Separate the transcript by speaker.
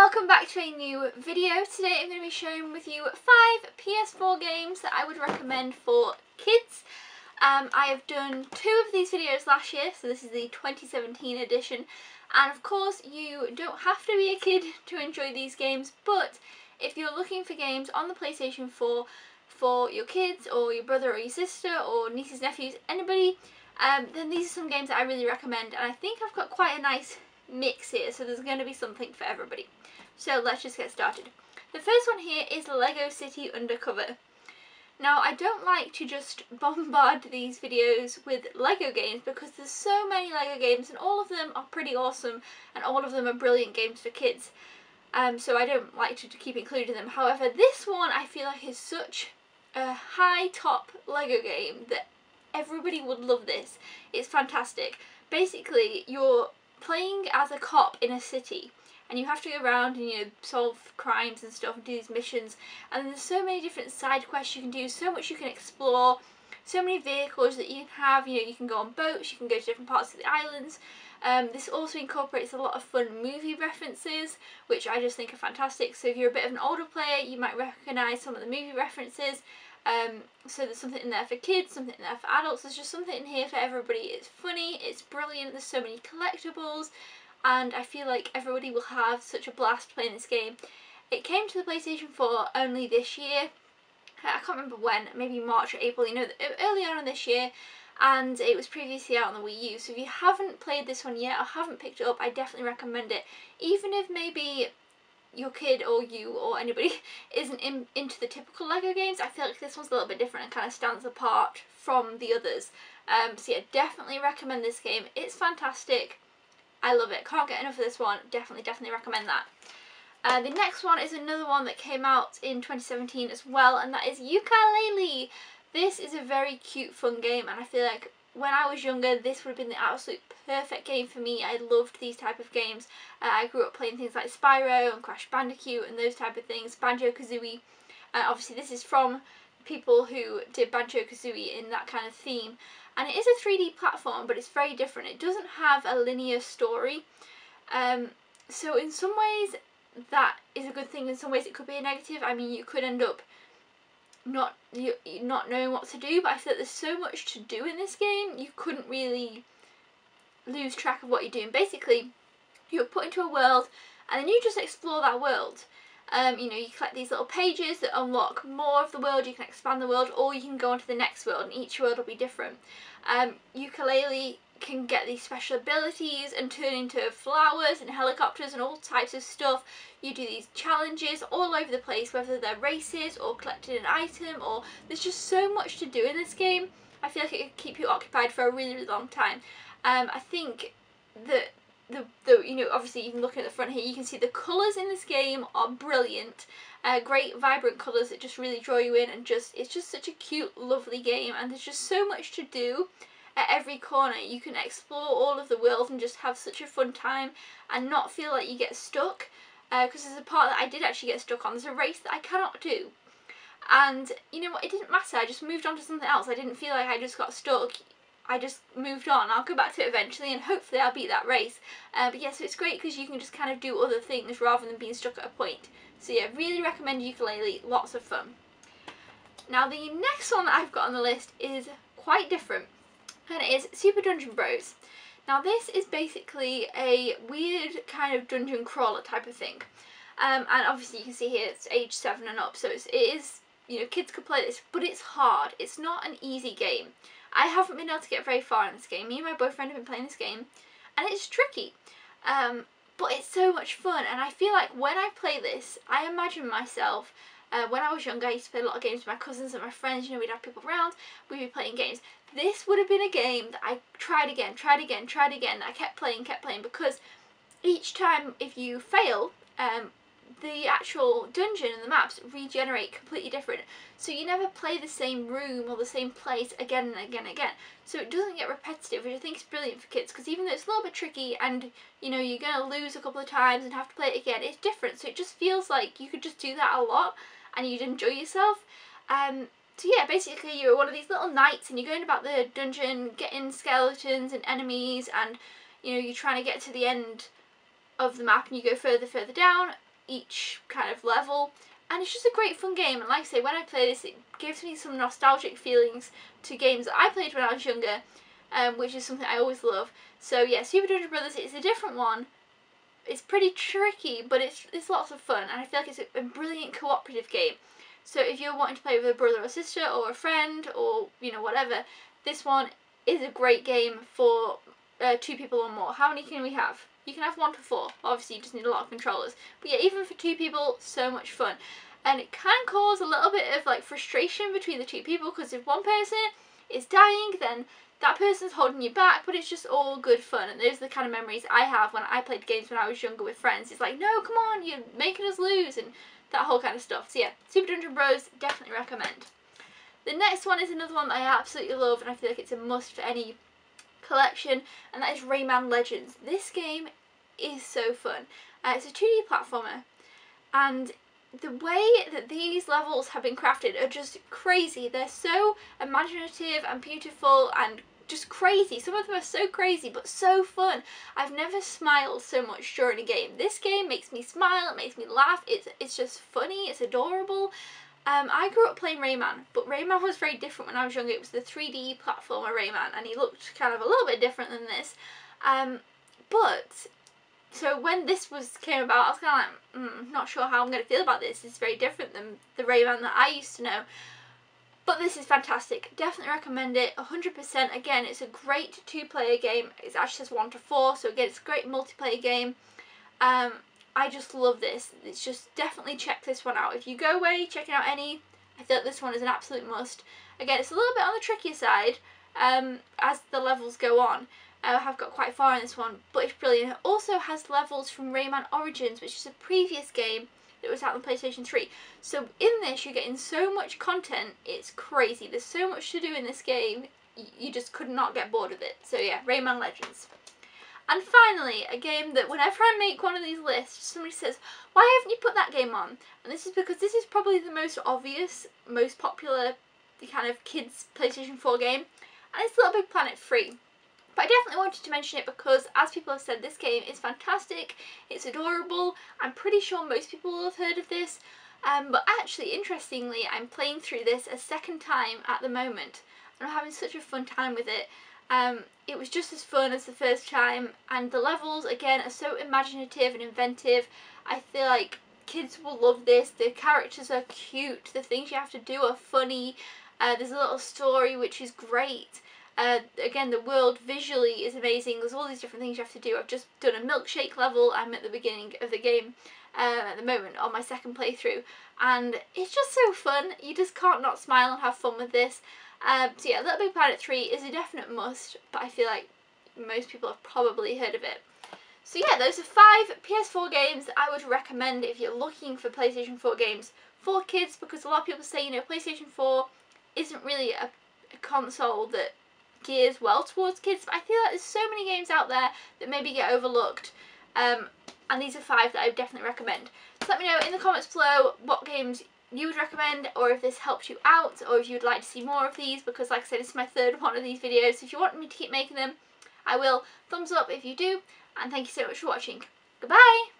Speaker 1: welcome back to a new video. Today I'm going to be sharing with you 5 PS4 games that I would recommend for kids. I have done 2 of these videos last year, so this is the 2017 edition, and of course you don't have to be a kid to enjoy these games, but if you're looking for games on the PlayStation 4 for your kids or your brother or your sister or nieces, nephews, anybody, then these are some games that I really recommend, and I think I've got quite a nice mix here, so there's going to be something for everybody. So let's just get started. The first one here is Lego City Undercover. Now, I don't like to just bombard these videos with Lego games because there's so many Lego games and all of them are pretty awesome and all of them are brilliant games for kids. So I don't like to keep including them. However, this one I feel like is such a high top Lego game that everybody would love this. It's fantastic. Basically, you're playing as a cop in a city and you have to go around and solve crimes and stuff and do these missions, and there's so many different side quests you can do, so much you can explore, so many vehicles that you can have. You can go on boats, you can go to different parts of the islands. This also incorporates a lot of fun movie references, which I just think are fantastic. So if you're a bit of an older player, you might recognise some of the movie references. So there's something in there for kids, something in there for adults. There's just something in here for everybody. It's funny, it's brilliant, there's so many collectibles, and I feel like everybody will have such a blast playing this game. It came to the PlayStation 4 only this year. I can't remember when, maybe March or April, early on in this year, and it was previously out on the Wii U. So if you haven't played this one yet or haven't picked it up, I definitely recommend it. Even if maybe your kid or you or anybody isn't into the typical Lego games, I feel like this one's a little bit different and kind of stands apart from the others. So yeah, definitely recommend this game. It's fantastic. I love it. Can't get enough of this one. Definitely recommend that. The next one is another one that came out in 2017 as well, and that is Yooka-Laylee. This is a very cute, fun game, and I feel like when I was younger, this would have been the absolute perfect game for me. I loved these type of games. I grew up playing things like Spyro and Crash Bandicoot and those type of things, Banjo-Kazooie. Obviously this is from people who did Banjo-Kazooie in that kind of theme. And it is a 3D platform, but it's very different. It doesn't have a linear story. So in some ways that is a good thing, in some ways it could be a negative. I mean, you could end up not knowing what to do, but I feel like there's so much to do in this game, you couldn't really lose track of what you're doing. Basically, you're put into a world and then you just explore that world. You collect these little pages that unlock more of the world, you can expand the world, or you can go on to the next world and each world will be different. Yooka-Laylee can get these special abilities and turn into flowers and helicopters and all types of stuff. You do these challenges all over the place, whether they're races or collecting an item, or there's just so much to do in this game. I feel like it could keep you occupied for a really, really long time. I think that obviously you can look at the front here, you can see the colours in this game are brilliant. Great vibrant colours that just really draw you in, and it's just such a cute, lovely game, and there's just so much to do at every corner. You can explore all of the world and just have such a fun time and not feel like you get stuck, because there's a part that I did actually get stuck on. There's a race that I cannot do, and you know what, it didn't matter, I just moved on to something else. I didn't feel like I just got stuck. I just moved on. I'll go back to it eventually and hopefully I'll beat that race. But yeah, so it's great because you can just kind of do other things rather than being stuck at a point. So yeah, really recommend Yooka-Laylee, lots of fun. Now the next one that I've got on the list is quite different, and it is Super Dungeon Bros. Now this is basically a weird kind of dungeon crawler type of thing. And obviously you can see here it's age 7 and up, so it is, kids could play this, but it's hard. It's not an easy game. I haven't been able to get very far in this game. Me and my boyfriend have been playing this game, and it's tricky, but it's so much fun. And I feel like when I play this, I imagine myself, when I was younger, I used to play a lot of games with my cousins and my friends. We'd have people around, we'd be playing games. This would have been a game that I tried again, I kept playing, because each time if you fail, the actual dungeon and the maps regenerate completely different, so you never play the same room or the same place again and again and again, so it doesn't get repetitive, which I think is brilliant for kids, because even though it's a little bit tricky and you're going to lose a couple of times and have to play it again, it's different, so it just feels like you could just do that a lot and you'd enjoy yourself. So yeah, basically you're one of these little knights and you're going about the dungeon getting skeletons and enemies, and you're trying to get to the end of the map and you go further down, each kind of level, and it's just a great fun game. And like I say, when I play this, it gives me some nostalgic feelings to games that I played when I was younger, which is something I always love. So yeah, Super Dungeon Brothers is a different one. It's pretty tricky, but it's lots of fun, and I feel like it's a brilliant cooperative game. So if you're wanting to play with a brother or sister or a friend or, you know, whatever, this one is a great game for 2 people or more. How many can we have? You can have 1 to 4. Obviously, you just need a lot of controllers. But yeah, even for 2 people, so much fun. And it can cause a little bit of like frustration between the 2 people, because if one person is dying, then that person's holding you back, but it's just all good fun. And those are the kind of memories I have when I played games when I was younger with friends. It's like, no, come on, you're making us lose, and that whole kind of stuff. So yeah, Super Dungeon Bros, definitely recommend. The next one is another one that I absolutely love, and I feel like it's a must for any collection, and that is Rebound Legends. This game is so fun. It's a 2D platformer, and the way that these levels have been crafted are just crazy. They're so imaginative and beautiful and just crazy. Some of them are so crazy but so fun. I've never smiled so much during a game. This game makes me smile, it makes me laugh, it's just funny, it's adorable. I grew up playing Rayman, but Rayman was very different when I was younger. It was the 3D platformer Rayman, and he looked kind of a little bit different than this. So when this came about, I was kind of like, not sure how I'm going to feel about this. It's very different than the Rayman that I used to know. But this is fantastic. Definitely recommend it, 100%. Again, it's a great 2-player game. It actually says 1 to 4, so again, it's a great multiplayer game. I just love this. It's just, definitely check this one out. If you go away checking out any, I feel like this one is an absolute must. Again, it's a little bit on the trickier side as the levels go on. I have got quite far in this one, but it's brilliant. It also has levels from Rayman Origins, which is a previous game that was out on PlayStation 3. So in this, you're getting so much content, it's crazy. There's so much to do in this game, you just could not get bored of it. So yeah, Rayman Legends. And finally, a game that whenever I make one of these lists, somebody says, why haven't you put that game on? And this is because this is probably the most obvious, most popular kind of kids PlayStation 4 game, and it's Little Big Planet 3. But I definitely wanted to mention it because, as people have said, this game is fantastic, it's adorable. I'm pretty sure most people will have heard of this, but actually, interestingly, I'm playing through this a second time at the moment, and I'm having such a fun time with it. It was just as fun as the first time, and the levels, again, are so imaginative and inventive. I feel like kids will love this. The characters are cute, the things you have to do are funny, there's a little story which is great. Again, the world visually is amazing. There's all these different things you have to do. I've just done a milkshake level. I'm at the beginning of the game at the moment on my second playthrough, and it's just so fun. You just can't not smile and have fun with this. So yeah, Little Big Planet 3 is a definite must, but I feel like most people have probably heard of it. So yeah, those are 5 PS4 games that I would recommend if you're looking for PlayStation 4 games for kids, because a lot of people say, you know, PlayStation 4 isn't really a console that gears well towards kids, but I feel like there's so many games out there that maybe get overlooked, and these are 5 that I would definitely recommend. So let me know in the comments below what games you would recommend, or if this helped you out, or if you would like to see more of these, because like I said, this is my 3rd one of these videos. So if you want me to keep making them, I will. Thumbs up if you do, and thank you so much for watching. Goodbye!